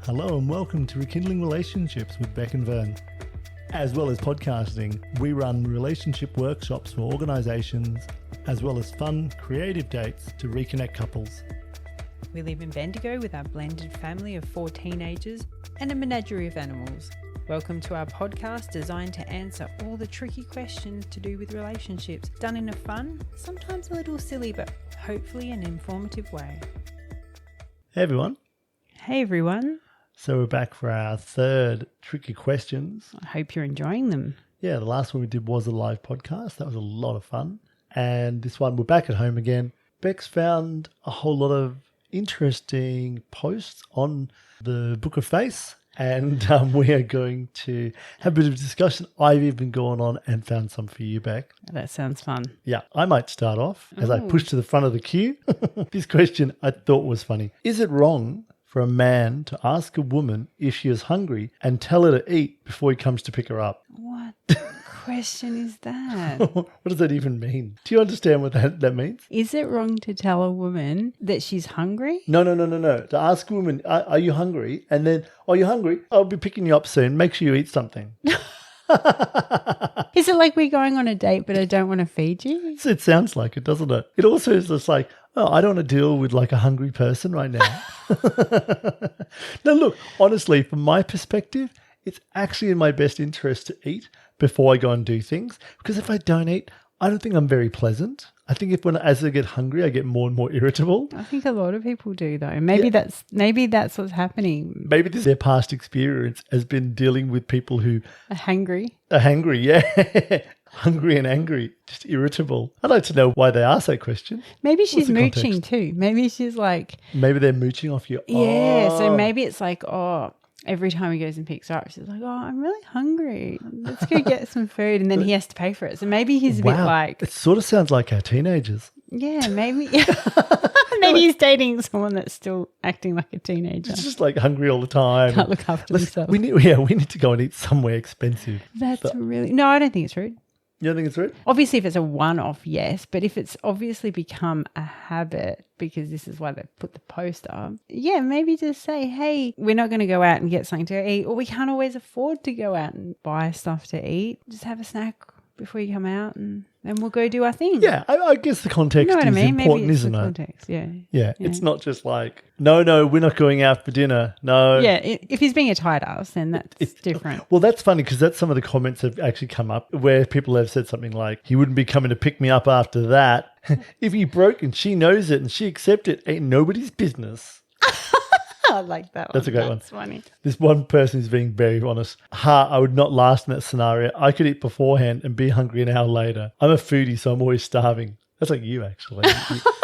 Hello and welcome to Rekindling Relationships with Beck and Vern. As well as podcasting, we run relationship workshops for organisations, as well as fun, creative dates to reconnect couples. We live in Bendigo with our blended family of 4 teenagers and a menagerie of animals. Welcome to our podcast designed to answer all the tricky questions to do with relationships, done in a fun, sometimes a little silly, but hopefully an informative way. Hey everyone. Hey everyone. So we're back for our third tricky questions. I hope you're enjoying them. Yeah, the last one we did was a live podcast. That was a lot of fun. And this one, we're back at home again. Beck's found a whole lot of interesting posts on the Book of Face. And we are going to have a bit of a discussion. I've even gone on and found some for you, Beck. That sounds fun. Yeah, I might start off as I push to the front of the queue. This question I thought was funny. Is it wrong for a man to ask a woman if she is hungry and tell her to eat before he comes to pick her up? What question is that? What does that even mean? Do you understand what that means? Is it wrong to tell a woman that she's hungry? No. To ask a woman, are you hungry? And then, are you hungry? I'll be picking you up soon. Make sure you eat something. Is it like we're going on a date but I don't want to feed you? It sounds like it, doesn't it? It also is just like, oh, I don't want to deal with like a hungry person right now. Now, look, honestly, from my perspective, it's actually in my best interest to eat before I go and do things. Because if I don't eat, I don't think I'm very pleasant. I think as I get hungry, I get more and more irritable. I think a lot of people do though. Maybe that's what's happening. Maybe their past experience has been dealing with people who Are hangry. are hangry, yeah. Hungry and angry, just irritable. I'd like to know why they ask that question. Maybe she's the mooching context? too. Maybe she's like, Maybe they're mooching off you. yeah. Oh. So maybe it's like, oh, every time he goes and picks her up, she's like, oh, I'm really hungry. Let's go get some food. And then he has to pay for it. So maybe he's a bit like, It sort of sounds like our teenagers. yeah, maybe. Maybe he's dating someone that's still acting like a teenager. It's just like hungry all the time. Can't look after himself. We need to go and eat somewhere expensive. That's really, no, I don't think it's rude. You don't think it's rude? Obviously, if it's a one-off, yes. But if it's obviously become a habit because this is why they put the post up, yeah, maybe just say, hey, we're not going to go out and get something to eat, or we can't always afford to go out and buy stuff to eat. Just have a snack before you come out and then we'll go do our thing. Yeah, I guess the context You know what is I mean? important, Maybe it's isn't the it? context, yeah. Yeah, it's not just like, no, we're not going out for dinner. No. Yeah, if he's being a tight ass, then that's different. Well, that's funny because that's some of the comments have actually come up where people have said something like, he wouldn't be coming to pick me up after that. If he broke and she knows it and she accepts it, ain't nobody's business. I like that one. That's a great one. That's funny. This one person is being very honest. I would not last in that scenario. I could eat beforehand and be hungry an hour later. I'm a foodie, so I'm always starving. That's like you, actually.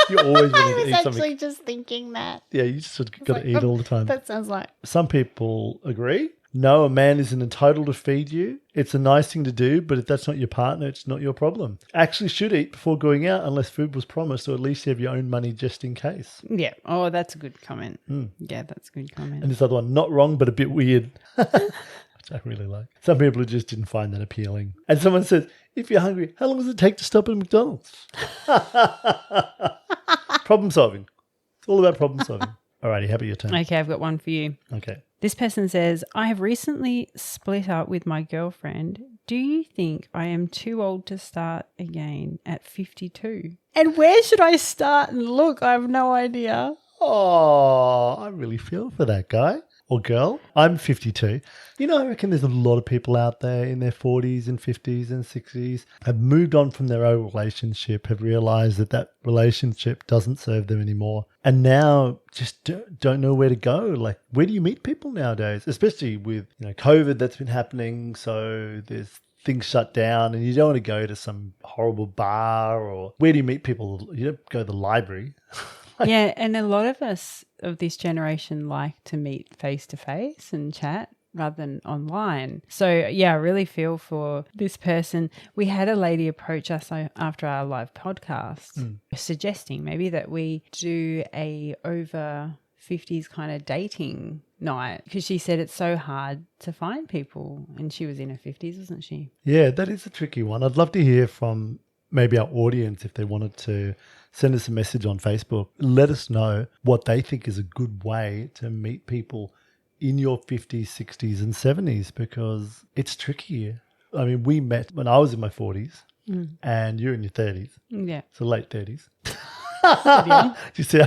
You always want to eat something. I was actually just thinking that. Yeah, you just sort of got to eat all the time. That sounds like. Some people agree. No, a man isn't entitled to feed you. It's a nice thing to do, but if that's not your partner, it's not your problem. Actually should eat before going out unless food was promised, or at least you have your own money just in case. Yeah. Oh, that's a good comment. Yeah, that's a good comment. And this other one, not wrong, but a bit weird. Which I really like. Some people just didn't find that appealing. And someone says, if you're hungry, how long does it take to stop at McDonald's? Problem solving. It's all about problem solving. Alrighty, how about your turn? Okay, I've got one for you. Okay. This person says, I have recently split up with my girlfriend. Do you think I am too old to start again at 52? And where should I start and look? I have no idea. Oh, I really feel for that guy or girl. I'm 52. I reckon there's a lot of people out there in their 40s and 50s and 60s have moved on from their old relationship, have realized that relationship doesn't serve them anymore, and now just don't know where to go. Like, where do you meet people nowadays? Especially with COVID that's been happening, so there's things shut down and you don't want to go to some horrible bar, or where do you meet people? You don't go to the library. Yeah, and a lot of us of this generation like to meet face-to-face and chat rather than online. So, yeah, I really feel for this person. We had a lady approach us after our live podcast suggesting maybe that we do a over 50s kind of dating night, because she said it's so hard to find people, and she was in her 50s, wasn't she? Yeah, that is a tricky one. I'd love to hear from maybe our audience if they wanted to send us a message on Facebook. Let us know what they think is a good way to meet people in your 50s, 60s, and 70s because it's tricky. I mean, we met when I was in my 40s and you're in your 30s, Yeah. so late 30s. on. Do you see?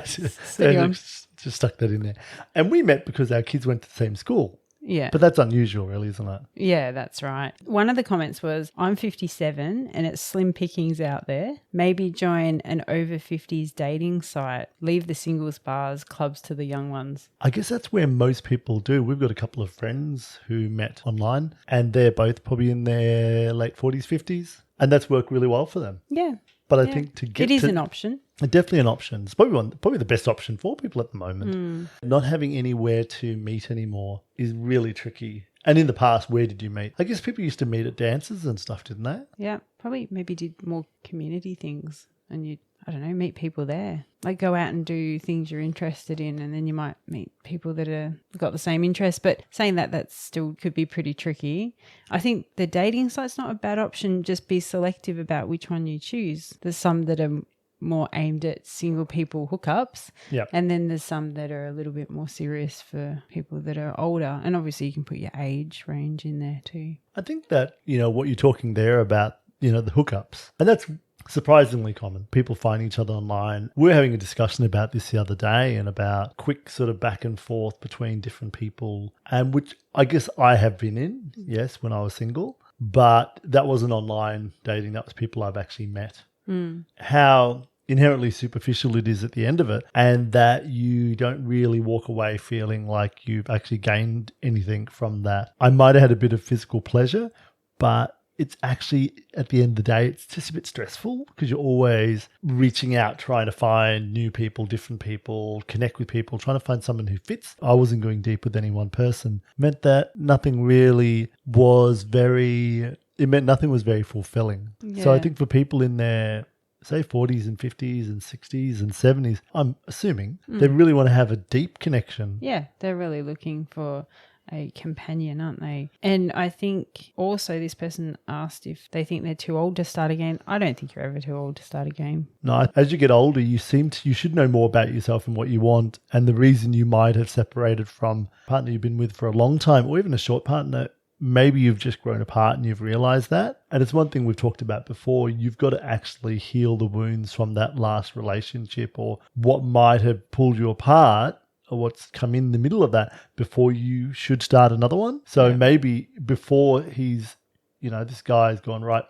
Steady on. Just stuck that in there. And we met because our kids went to the same school. Yeah. But that's unusual, really, isn't it? Yeah, that's right. One of the comments was, I'm 57 and it's slim pickings out there. Maybe join an over 50s dating site. Leave the singles bars, clubs to the young ones. I guess that's where most people do. We've got a couple of friends who met online and they're both probably in their late 40s, 50s. And that's worked really well for them. Yeah. But I think to get it is to, an option. definitely an option. It's probably the best option for people at the moment. Not having anywhere to meet anymore is really tricky. And in the past, where did you meet? I guess people used to meet at dances and stuff, didn't they? Yeah, probably maybe did more community things and you, I don't know, meet people there. Like go out and do things you're interested in and then you might meet people that are got the same interest. But saying that still could be pretty tricky. I think the dating site's not a bad option. Just be selective about which one you choose. There's some that are more aimed at single people hookups. Yeah. And then there's some that are a little bit more serious for people that are older. And obviously you can put your age range in there too. I think that, what you're talking there about, the hookups, and that's surprisingly common. People find each other online. We were having a discussion about this the other day and about quick sort of back and forth between different people, and which I guess I have been in, yes, when I was single, but that wasn't online dating. That was people I've actually met. How inherently superficial it is at the end of it, and that you don't really walk away feeling like you've actually gained anything from that. I might have had a bit of physical pleasure, but it's actually, at the end of the day, it's just a bit stressful because you're always reaching out, trying to find new people, different people, connect with people, trying to find someone who fits. I wasn't going deep with any one person. Meant that nothing was very fulfilling. Yeah. So I think for people in their, say, 40s and 50s and 60s and 70s, I'm assuming they really want to have a deep connection. Yeah, they're really looking for a companion, aren't they? And I think also this person asked if they think they're too old to start again. I don't think you're ever too old to start a game. No, as you get older, you should know more about yourself and what you want. And the reason you might have separated from a partner you've been with for a long time or even a short partner, maybe you've just grown apart and you've realized that. And it's one thing we've talked about before. You've got to actually heal the wounds from that last relationship or what might have pulled you apart or what's come in the middle of that before you should start another one. So maybe before this guy's gone, right,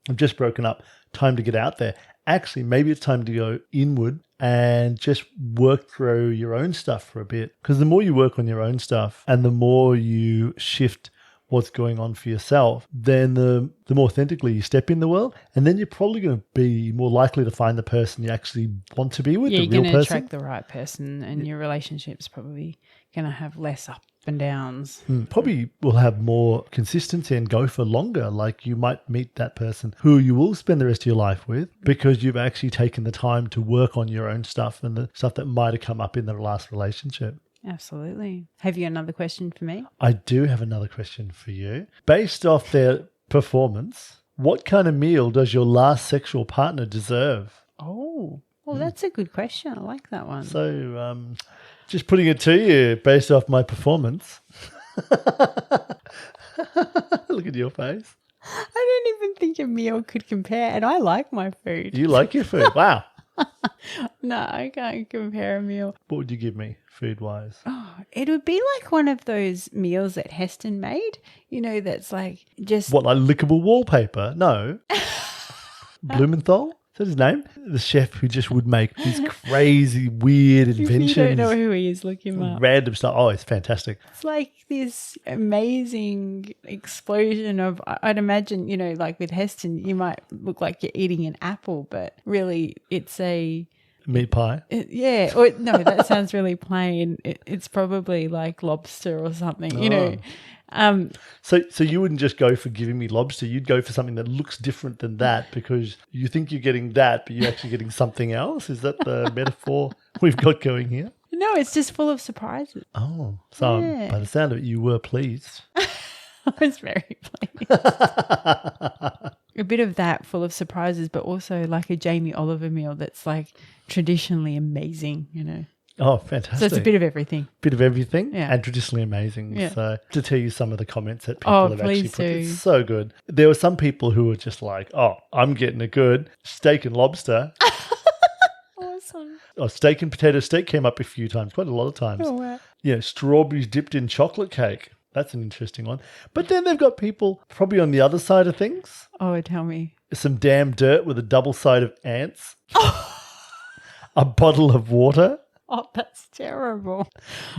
I've just broken up, time to get out there. Actually, maybe it's time to go inward and just work through your own stuff for a bit. Because the more you work on your own stuff and the more you shift what's going on for yourself, then the more authentically you step in the world, and then you're probably going to be more likely to find the person you actually want to be with, the real person. You're going to attract the right person and your relationship's probably going to have less up and downs. Probably will have more consistency and go for longer. Like you might meet that person who you will spend the rest of your life with because you've actually taken the time to work on your own stuff and the stuff that might have come up in the last relationship. Absolutely. Have you another question for me? I do have another question for you. Based off their performance, what kind of meal does your last sexual partner deserve? Oh, well, that's a good question. I like that one. So, just putting it to you, based off my performance. Look at your face. I don't even think a meal could compare, and I like my food. You like your food? Wow. No, I can't compare a meal. What would you give me food-wise? Oh, it would be like one of those meals that Heston made, that's like just... What, like lickable wallpaper? No. Blumenthal? Is that his name? The chef who just would make these crazy, weird inventions. If you don't know who he is, look him up. Random stuff. Oh, it's fantastic. It's like this amazing explosion of, I'd imagine, like with Heston, you might look like you're eating an apple, but really it's a... Meat pie? Yeah. Or, no, that sounds really plain. It's probably like lobster or something, So you wouldn't just go for giving me lobster. You'd go for something that looks different than that because you think you're getting that, but you're actually getting something else. Is that the metaphor we've got going here? No, it's just full of surprises. Oh, so by the sound of it, you were pleased. I was very pleased. A bit of that full of surprises, but also like a Jamie Oliver meal that's like traditionally amazing, Oh, So fantastic. it's a bit of everything. Bit of everything Yeah. and traditionally amazing. Yeah. So to tell you some of the comments that people Oh, have actually please put, do. it's so good. There were some people who were just like, oh, I'm getting a good steak and lobster. Awesome. Oh, steak and potato steak came up a few times, quite a lot of times. Oh, wow. Yeah, strawberries dipped in chocolate cake. That's an interesting one. But then they've got people probably on the other side of things. Oh, tell me. Some damn dirt with a double side of ants. A bottle of water. Oh, that's terrible.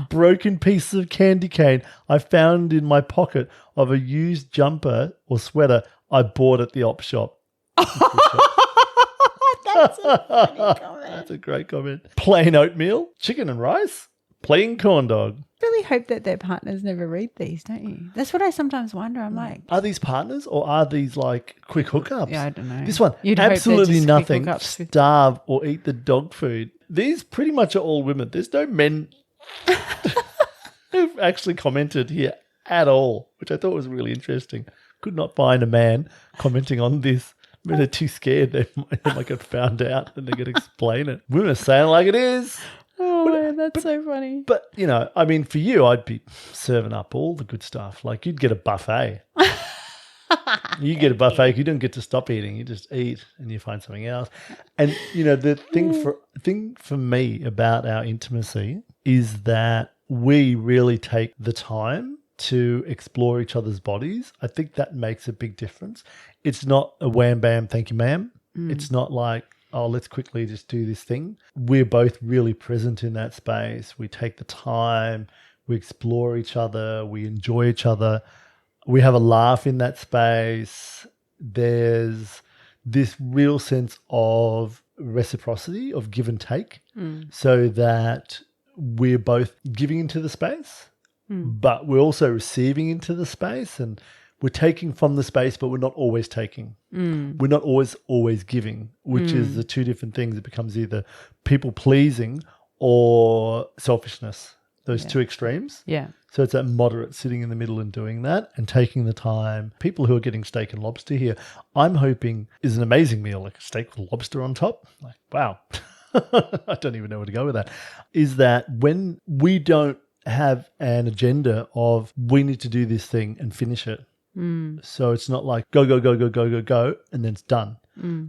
Broken pieces of candy cane I found in my pocket of a used jumper or sweater I bought at the op shop. That's a funny comment. That's a great comment. Plain oatmeal, chicken and rice, plain corn dog. Really hope that their partners never read these, don't you? That's what I sometimes wonder. I'm like, Are these partners or are these like quick hookups? yeah, I don't know. This one, You'd hope they're absolutely just quick nothing. hookups with- Starve or eat the dog food. These pretty much are all women. There's no men who've actually commented here at all, which I thought was really interesting. Could not find a man commenting on this. I mean, they're too scared they might get found out and they're going to explain it. Women are saying like it is. Oh, man, that's so funny. But, you know, I mean, for you, I'd be serving up all the good stuff. Like you'd get a buffet. You get a buffet, you don't get to stop eating. You just eat and you find something else. And, you know, the thing for me about our intimacy is that we really take the time to explore each other's bodies. I think that makes a big difference. It's not a wham, bam, thank you, ma'am. It's not like, oh, let's quickly just do this thing. We're both really present in that space. We take the time, we explore each other, we enjoy each other. We have a laugh in that space. There's this real sense of reciprocity, of give and take, so that we're both giving into the space, but we're also receiving into the space, and we're taking from the space, but we're not always taking. We're not always giving, which is the two different things. It becomes either people pleasing or selfishness, those two extremes. Yeah. So it's that moderate sitting in the middle and doing that and taking the time. People who are getting steak and lobster here, I'm hoping is an amazing meal, like a steak with lobster on top. Like, wow. I don't even know where to go with that. Is that when we don't have an agenda of we need to do this thing and finish it. So it's not like go, and then it's done.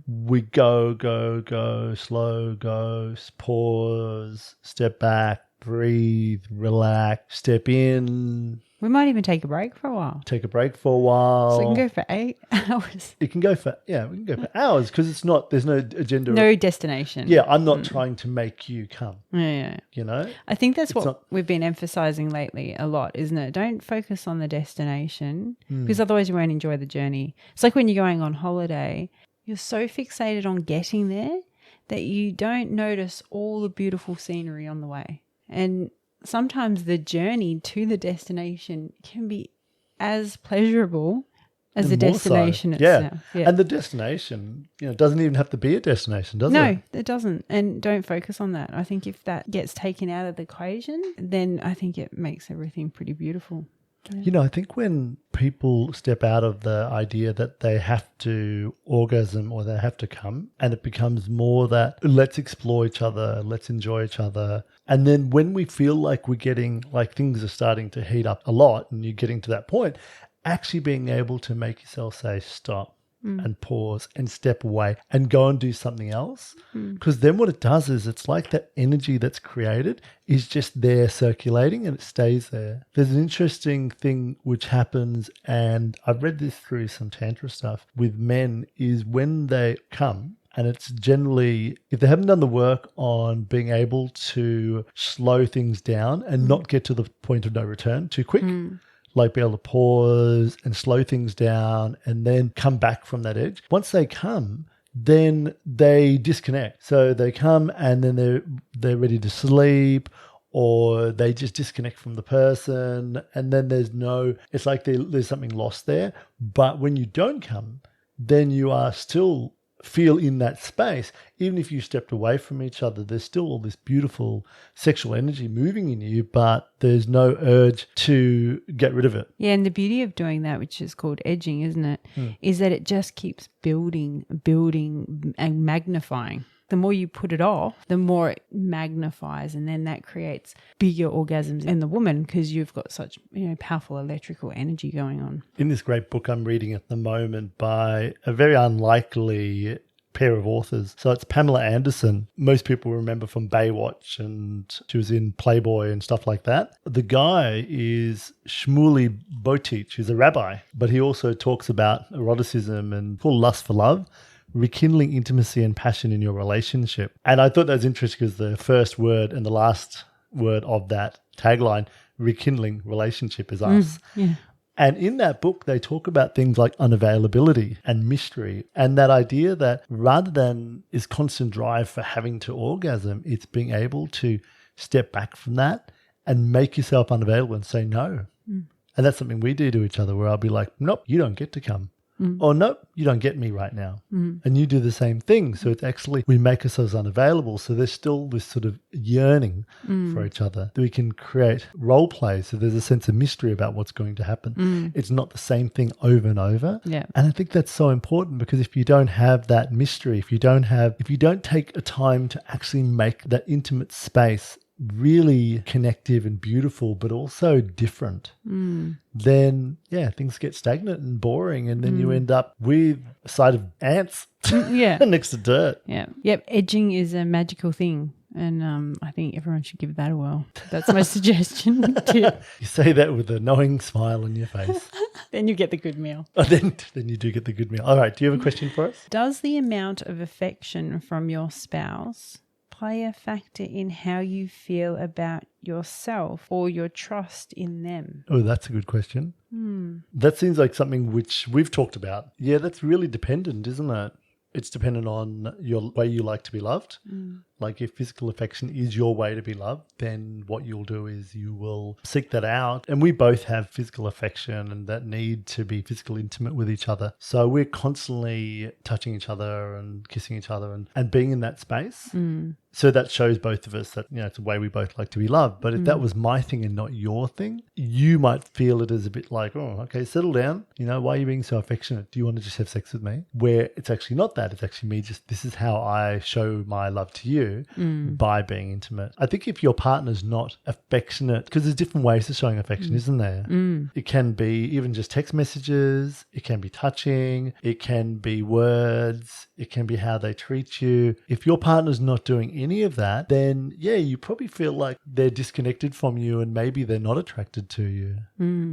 We go, slow, go, pause, step back, breathe, relax, step in, We might even take a break for a while. take a break for a while. So we can go for 8 hours. It can go for, we can go for hours because it's not, there's no agenda. No destination. Yeah, I'm not trying to make you come, Yeah. you know? I think that's what not- we've been emphasizing lately a lot, isn't it? Don't focus on the destination because otherwise you won't enjoy the journey. It's like when you're going on holiday, you're so fixated on getting there that you don't notice all the beautiful scenery on the way. And sometimes the journey to the destination can be as pleasurable as the And more so. destination Yeah. itself. Yeah. And the destination, doesn't even have to be a destination, does it? No, it doesn't. And don't focus on that. I think if that gets taken out of the equation, then I think it makes everything pretty beautiful. I think when people step out of the idea that they have to orgasm or they have to come, and it becomes more that let's explore each other, let's enjoy each other. And then when we feel like we're getting, like things are starting to heat up a lot and you're getting to that point, actually being able to make yourself say stop and pause and step away and go and do something else. Because then what it does is it's like that energy that's created is just there circulating and it stays there. There's an interesting thing which happens, and I've read this through some Tantra stuff with men, is when they come, and it's generally, if they haven't done the work on being able to slow things down and not get to the point of no return too quick, like be able to pause and slow things down and then come back from that edge. Once they come, then they disconnect. So they come and then they're ready to sleep, or they just disconnect from the person, and then it's like there's something lost there. But when you don't come, then you are still feel in that space. Even if you stepped away from each other, there's still all this beautiful sexual energy moving in you, but there's no urge to get rid of it. Yeah, and the beauty of doing that, which is called edging, isn't it, is that it just keeps building and magnifying. the more you put it off, the more it magnifies, and then that creates bigger orgasms in the woman because you've got such powerful electrical energy going on. In this great book I'm reading at the moment by a very unlikely pair of authors. So it's Pamela Anderson. Most people remember from Baywatch, and she was in Playboy and stuff like that. The guy is Shmuley Boteach, who's a rabbi, but he also talks about eroticism and full lust for love, rekindling intimacy and passion in your relationship. And I thought that was interesting because the first word and the last word of that tagline, rekindling relationship, is us. Yeah. And in that book, they talk about things like unavailability and mystery, and that idea that rather than this constant drive for having to orgasm, it's being able to step back from that and make yourself unavailable and say no. And that's something we do to each other, where I'll be like, nope, you don't get to come. Or nope, you don't get me right now. And you do the same thing. So it's actually, we make ourselves unavailable. So there's still this sort of yearning for each other that we can create role play. So there's a sense of mystery about what's going to happen. It's not the same thing over and over. Yeah. And I think that's so important, because if you don't have that mystery, if you don't take a time to actually make that intimate space really connective and beautiful, but also different, then things get stagnant and boring, and then you end up with a side of ants next to dirt. Yeah. Yep. Edging is a magical thing. And I think everyone should give that a whirl. That's my suggestion too. You say that with a knowing smile on your face. Then you get the good meal. Oh, then you do get the good meal. All right. Do you have a question for us? Does the amount of affection from your spouse play a factor in how you feel about yourself or your trust in them? Oh, that's a good question. That seems like something which we've talked about. Yeah, that's really dependent, isn't it? It's dependent on your way you like to be loved. Like if physical affection is your way to be loved, then what you'll do is you will seek that out. And we both have physical affection and that need to be physical intimate with each other. So we're constantly touching each other and kissing each other and being in that space. So that shows both of us that, it's a way we both like to be loved. But if that was my thing and not your thing, you might feel it as a bit like, oh, okay, settle down. Why are you being so affectionate? Do you want to just have sex with me? Where it's actually not that. It's actually me this is how I show my love to you by being intimate. I think if your partner's not affectionate, because there's different ways of showing affection, isn't there? It can be even just text messages. It can be touching. It can be words. It can be how they treat you. If your partner's not doing any of that, then you probably feel like they're disconnected from you and maybe they're not attracted to you.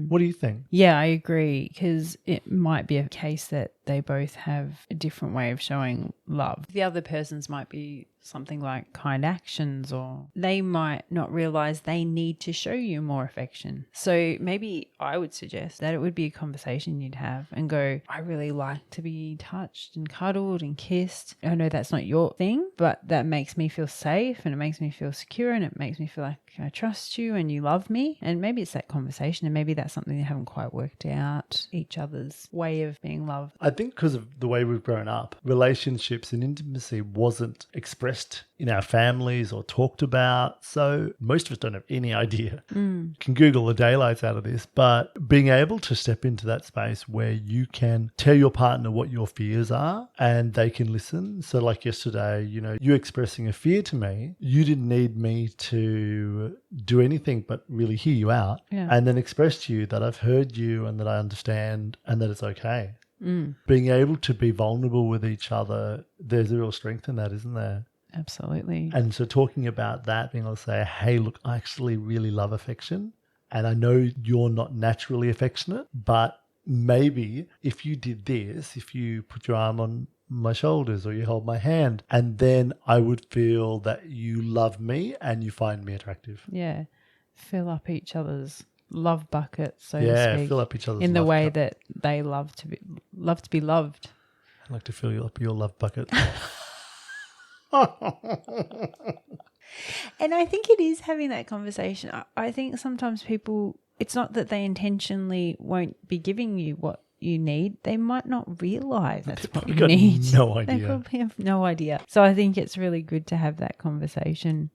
What do you think? Yeah, I agree, because it might be a case that they both have a different way of showing love. The other person's might be something like kind actions, or they might not realize they need to show you more affection. So maybe I would suggest that it would be a conversation you'd have and go, I really like to be touched and cuddled and kissed. I know that's not your thing, but that makes me feel safe and it makes me feel secure and it makes me feel like I trust you and you love me. And maybe it's that conversation, and maybe that's something they haven't quite worked out, each other's way of being loved. I think because of the way we've grown up, relationships and intimacy wasn't expressed in our families or talked about. So most of us don't have any idea. You can Google the daylights out of this, but being able to step into that space where you can tell your partner what your fears are and they can listen. So like yesterday, you expressing a fear to me, you didn't need me to do anything but really hear you out and then express to you that I've heard you and that I understand and that it's okay. Being able to be vulnerable with each other, there's a real strength in that, isn't there? Absolutely. And so talking about that, being able to say, hey, look, I actually really love affection. And I know you're not naturally affectionate, but maybe if you did this, if you put your arm on my shoulders or you hold my hand, and then I would feel that you love me and you find me attractive. Yeah. Fill up each other's love bucket, so to Yeah, speak, fill up each other's in the love way cup. that they love to be loved. I'd like to fill up your love bucket. And I think it is having that conversation. I think sometimes people, it's not that they intentionally won't be giving you what you need. They might not realize that's what you need. No They idea. probably have no idea. So I think it's really good to have that conversation.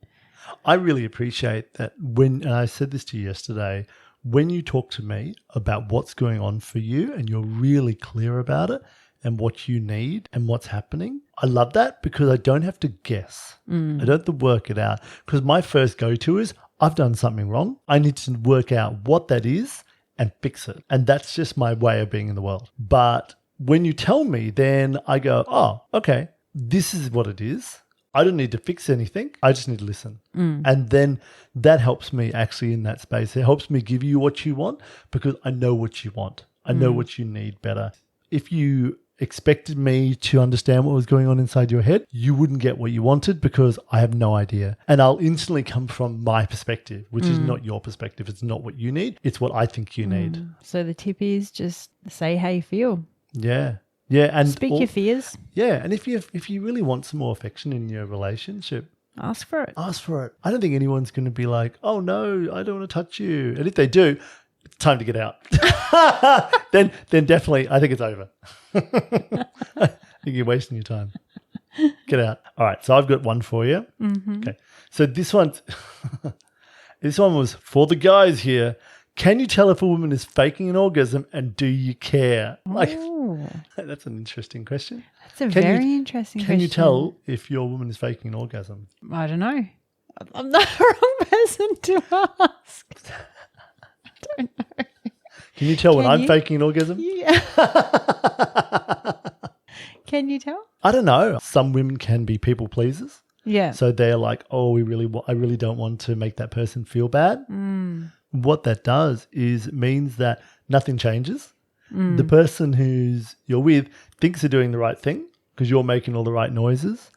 I really appreciate that and I said this to you yesterday, when you talk to me about what's going on for you and you're really clear about it and what you need and what's happening. I love that because I don't have to guess. I don't have to work it out, because my first go-to is I've done something wrong. I need to work out what that is and fix it. And that's just my way of being in the world. But when you tell me, then I go, oh, okay, this is what it is. I don't need to fix anything. I just need to listen. And then that helps me actually in that space. It helps me give you what you want because I know what you want. I know what you need better. If you expected me to understand what was going on inside your head, you wouldn't get what you wanted because I have no idea. And I'll instantly come from my perspective, which is not your perspective. It's not what you need. It's what I think you need. So the tip is just say how you feel. Yeah. Yeah. And Speak your fears. Yeah. And if you really want some more affection in your relationship, Ask for it. ask for it. I don't think anyone's going to be like, oh no, I don't want to touch you. And if they do, it's time to get out. then definitely, I think it's over. I think you're wasting your time. Get out. All right. So I've got one for you. Okay. So this one was for the guys here. Can you tell if a woman is faking an orgasm, and do you care? Ooh, That's an interesting question. that's a very interesting question. Can you tell if your woman is faking an orgasm? I don't know. I'm not the wrong person to ask. I don't know. Can you tell when Can I'm you? faking an orgasm? Yeah. Can you tell? I don't know. Some women can be people pleasers. Yeah. So they're like, oh, I really don't want to make that person feel bad. What that does is means that nothing changes. The person who's you're with thinks they're doing the right thing because you're making all the right noises.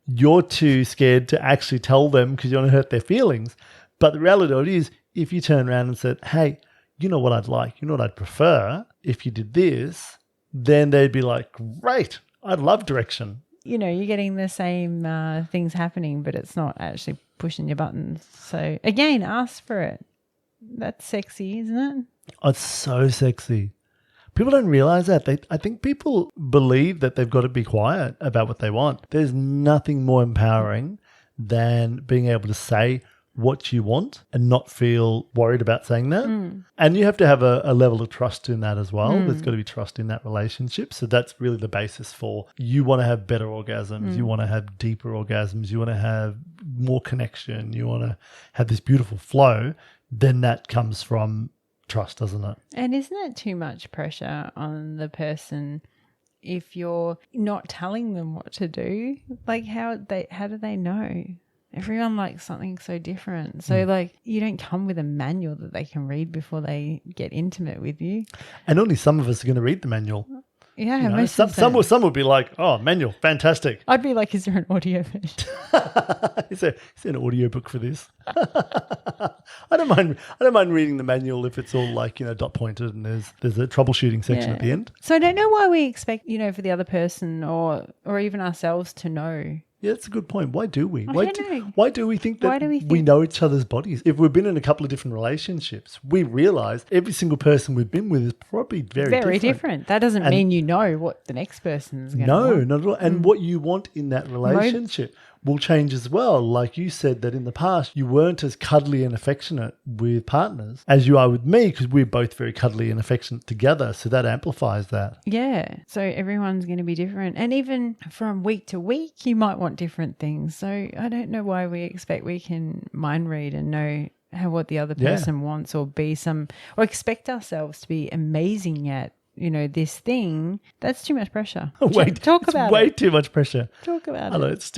You're too scared to actually tell them because you want to hurt their feelings. But the reality of it is, if you turn around and said, hey, you know what I'd like, you know what I'd prefer if you did this, then they'd be like, great, I'd love direction. You know, you're getting the same things happening, but it's not actually pushing your buttons. So again, ask for it. That's sexy, isn't it? Oh, it's so sexy. People don't realize that. I think people believe that they've got to be quiet about what they want. There's nothing more empowering than being able to say what you want and not feel worried about saying that. And you have to have a level of trust in that as well. There's got to be trust in that relationship. So that's really the basis for you want to have better orgasms. You want to have deeper orgasms. You want to have more connection. You want to have this beautiful flow. Then that comes from trust, doesn't it? And isn't it too much pressure on the person if you're not telling them what to do? Like how do they know? Everyone likes something so different. So like you don't come with a manual that they can read before they get intimate with you. And only some of us are going to read the manual. Yeah, You know, most some, of them. some would be like, oh, manual, fantastic. I'd be like, is there an audio version? Is there an audiobook for this? I don't mind reading the manual if it's all like, dot pointed and there's a troubleshooting section at the end. So I don't know why we expect, for the other person or even ourselves to know. Yeah, that's a good point. Why do we? don't know. Why do we think that Why do we we think- know each other's bodies? If we've been in a couple of different relationships, we realize every single person we've been with is probably very different. That doesn't mean you know what the next person's going to No, want. not at all. And what you want in that relationship will change as well. Like you said that in the past, you weren't as cuddly and affectionate with partners as you are with me because we're both very cuddly and affectionate together. So that amplifies that. Yeah. So everyone's going to be different. And even from week to week, you might want different things. So I don't know why we expect we can mind read and know what the other person wants or or expect ourselves to be amazing at, this thing. That's too much pressure. Talk about way it. too much pressure. Talk about I know, it.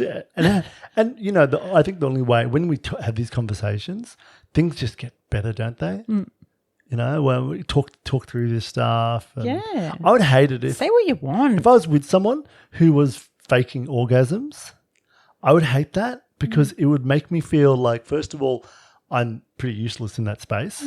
I think the only way, when we have these conversations, things just get better, don't they? When we talk through this stuff. And Yeah. I would hate it Say what you want. if I was with someone who was faking orgasms. I would hate that because it would make me feel like, first of all, I'm pretty useless in that space,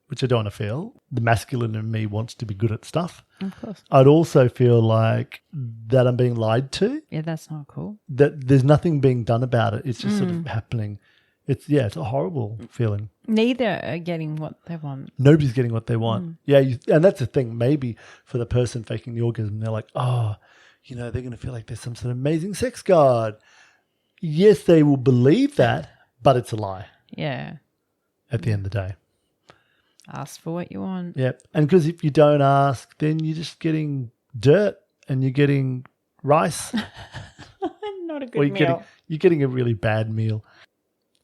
which I don't want to feel. The masculine in me wants to be good at stuff. Of course. I'd also feel like that I'm being lied to, Yeah, that's not cool. that there's nothing being done about it. It's just sort of happening. It's a horrible feeling. Neither are getting what they want. Nobody's getting what they want. Yeah, and that's the thing. Maybe for the person faking the orgasm, they're like, oh, they're going to feel like there's some sort of amazing sex god. Yes, they will believe that, but it's a lie Yeah. at the end of the day. Ask for what you want. Yep. And because if you don't ask, then you're just getting dirt and you're getting rice, Not a or good meal. you're getting a really bad meal.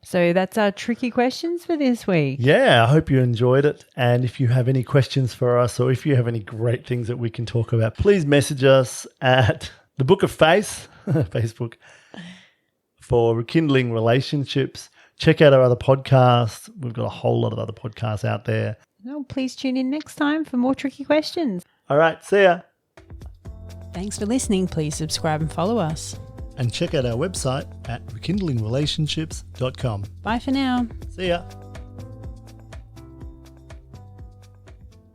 So that's our tricky questions for this week. Yeah, I hope you enjoyed it. And if you have any questions for us, or if you have any great things that we can talk about, please message us at the Book of Face, Facebook, for Rekindling Relationships. Check out our other podcasts. We've got a whole lot of other podcasts out there. Well, please tune in next time for more tricky questions. All right, see ya. Thanks for listening. Please subscribe and follow us. And check out our website at rekindlingrelationships.com. Bye for now. See ya.